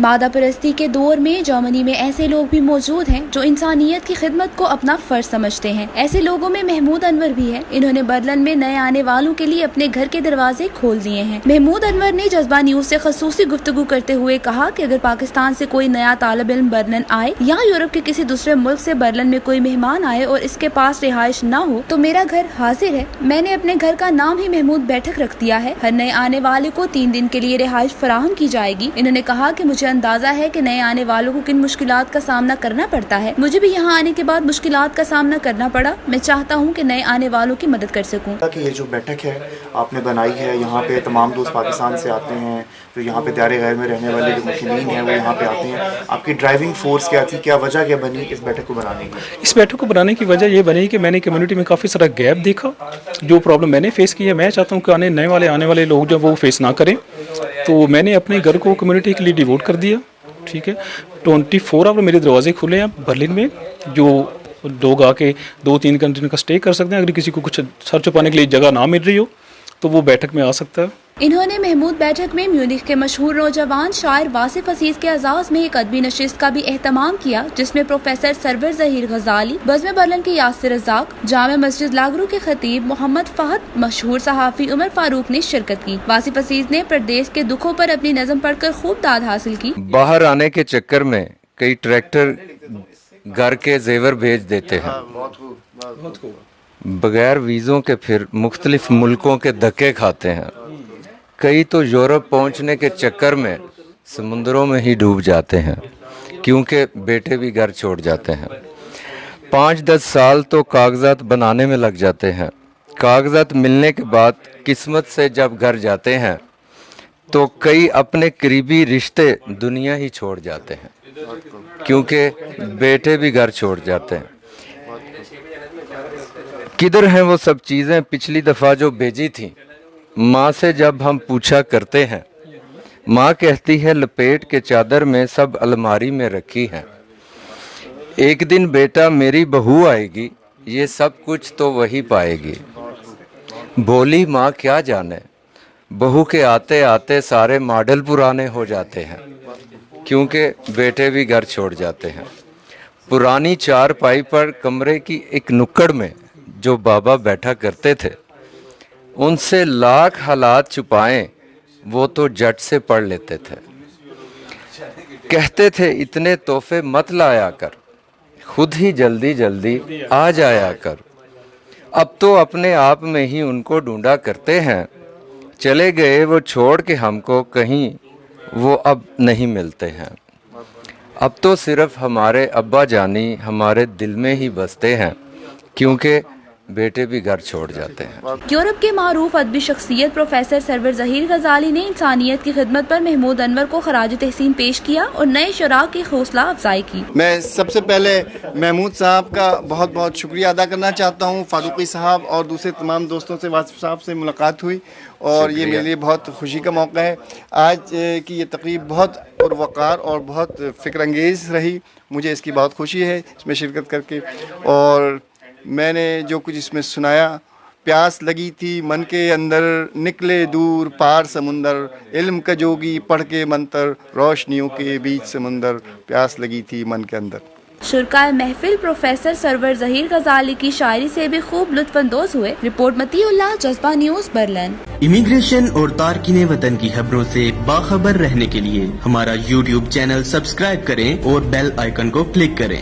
مادہ پرستی کے دور میں جرمنی میں ایسے لوگ بھی موجود ہیں جو انسانیت کی خدمت کو اپنا فرض سمجھتے ہیں. ایسے لوگوں میں محمود انور بھی ہے. انہوں نے برلن میں نئے آنے والوں کے لیے اپنے گھر کے دروازے کھول دیے ہیں. محمود انور نے جذبہ نیوز سے خصوصی گفتگو کرتے ہوئے کہا کہ اگر پاکستان سے کوئی نیا طالب علم برلن آئے یا یورپ کے کسی دوسرے ملک سے برلن میں کوئی مہمان آئے اور اس کے پاس رہائش نہ ہو تو میرا گھر حاضر ہے. میں نے اپنے گھر کا نام ہی محمود بیٹھک رکھ دیا ہے. ہر نئے آنے والے کو 3 دن کے لیے رہائش فراہم کی جائے گی. انہوں نے کہا کہ مجھے اندازہ ہے کہ نئے آنے والوں کو کن مشکلات کا سامنا کرنا پڑتا ہے. مجھے بھی یہاں آنے کے بعد مشکلات کا سامنا کرنا پڑا. میں چاہتا ہوں کہ نئے آنے والوں کی مدد کر سکوں. کہ یہ جو بیٹھک ہے آپ نے بنائی ہے، یہاں پہ تمام دوست پاکستان سے آتے ہیں، جو یہاں پہ دیار غیر میں رہنے والے جو مقیمین ہیں وہ یہاں پہ آتے ہیں. آپ کی ڈرائیونگ فورس کیا تھی، کیا وجہ کیا بنی اس بیٹھک کو بنانے کی؟ اس بیٹھک کو بنانے کی وجہ یہ بنی کہ میں نے کمیونٹی میں کافی سارا گیپ دیکھا. جو پرابلم میں نے فیس کی ہے، میں چاہتا ہوں کہ آنے والے لوگ جو وہ فیس نہ کریں. تو میں نے اپنے گھر کو کمیونٹی کے لیے ڈیووٹ کر دیا. ٹھیک ہے، 24 آور میرے دروازے کھلے ہیں برلن میں. جو لوگ آ کے 2-3 گھنٹے کا اسٹے کر سکتے ہیں. اگر کسی کو کچھ سر چھپانے کے لیے جگہ نہ مل رہی ہو تو وہ بیٹھک میں آ سکتا ہے. انہوں نے محمود بیٹھک میں میونخ کے مشہور نوجوان شاعر واصف عزیز کے اعزاز میں ایک ادبی نشست کا بھی اہتمام کیا، جس میں پروفیسر سرور ظہیر غزالی، بزم برلن کے یاسر رزاق، جامع مسجد لاگرو کے خطیب محمد فہد، مشہور صحافی عمر فاروق نے شرکت کی. واصف عزیز نے پردیس کے دکھوں پر اپنی نظم پڑھ کر خوب داد حاصل کی. باہر آنے کے چکر میں کئی ٹریکٹر گھر کے زیور بھیج دیتے ہیں بغیر ویزوں کے، پھر مختلف ملکوں کے دھکے کھاتے ہیں. کئی تو یورپ پہنچنے کے چکر میں سمندروں میں ہی ڈوب جاتے ہیں کیونکہ بیٹے بھی گھر چھوڑ جاتے ہیں. 5-10 سال تو کاغذات بنانے میں لگ جاتے ہیں. کاغذات ملنے کے بعد قسمت سے جب گھر جاتے ہیں تو کئی اپنے قریبی رشتے دنیا ہی چھوڑ جاتے ہیں کیونکہ بیٹے بھی گھر چھوڑ جاتے ہیں. کدھر ہیں وہ سب چیزیں پچھلی دفعہ جو بھیجی تھیں؟ ماں سے جب ہم پوچھا کرتے ہیں، ماں کہتی ہے لپیٹ کے چادر میں سب الماری میں رکھی ہیں. ایک دن بیٹا میری بہو آئے گی، یہ سب کچھ تو وہی پائے گی. بولی ماں کیا جانے، بہو کے آتے آتے سارے ماڈل پرانے ہو جاتے ہیں کیونکہ بیٹے بھی گھر چھوڑ جاتے ہیں. پرانی 4 پائی پر کمرے کی ایک نکڑ میں جو بابا بیٹھا کرتے تھے، ان سے لاکھ حالات چھپائیں وہ تو جٹ سے پڑھ لیتے تھے. کہتے تھے اتنے تحفے مت لایا کر، خود ہی جلدی جلدی آ جایا کر. اب تو اپنے آپ میں ہی ان کو ڈھونڈا کرتے ہیں. چلے گئے وہ چھوڑ کے ہم کو کہیں، وہ اب نہیں ملتے ہیں. اب تو صرف ہمارے ابا جانی ہمارے دل میں ہی بستے ہیں کیونکہ بیٹے بھی گھر چھوڑ جاتے ہیں. یورپ کے معروف ادبی شخصیت پروفیسر سرور ظہیر غزالی نے انسانیت کی خدمت پر محمود انور کو خراج تحسین پیش کیا اور نئے شعراء کی حوصلہ افزائی کی. میں سب سے پہلے محمود صاحب کا بہت بہت شکریہ ادا کرنا چاہتا ہوں. فاروقی صاحب اور دوسرے تمام دوستوں سے، واصف صاحب سے ملاقات ہوئی اور یہ میرے لیے بہت خوشی کا موقع ہے. آج کی یہ تقریب بہت پروقار اور بہت فکر انگیز رہی. مجھے اس کی بہت خوشی ہے اس میں شرکت کر کے. اور میں نے جو کچھ اس میں سنایا، پیاس لگی تھی من کے اندر، نکلے دور پار سمندر، علم کا جوگی پڑھ کے منتر، روشنیوں کے بیچ سمندر، پیاس لگی تھی من کے اندر. شرکائے محفل پروفیسر سرور ظہیر غزالی کی شاعری سے بھی خوب لطف اندوز ہوئے. رپورٹ متی اللہ، جذبہ نیوز، برلن. امیگریشن اور تارکین وطن کی خبروں سے باخبر رہنے کے لیے ہمارا YouTube چینل سبسکرائب کریں اور بیل آئیکن کو کلک کریں.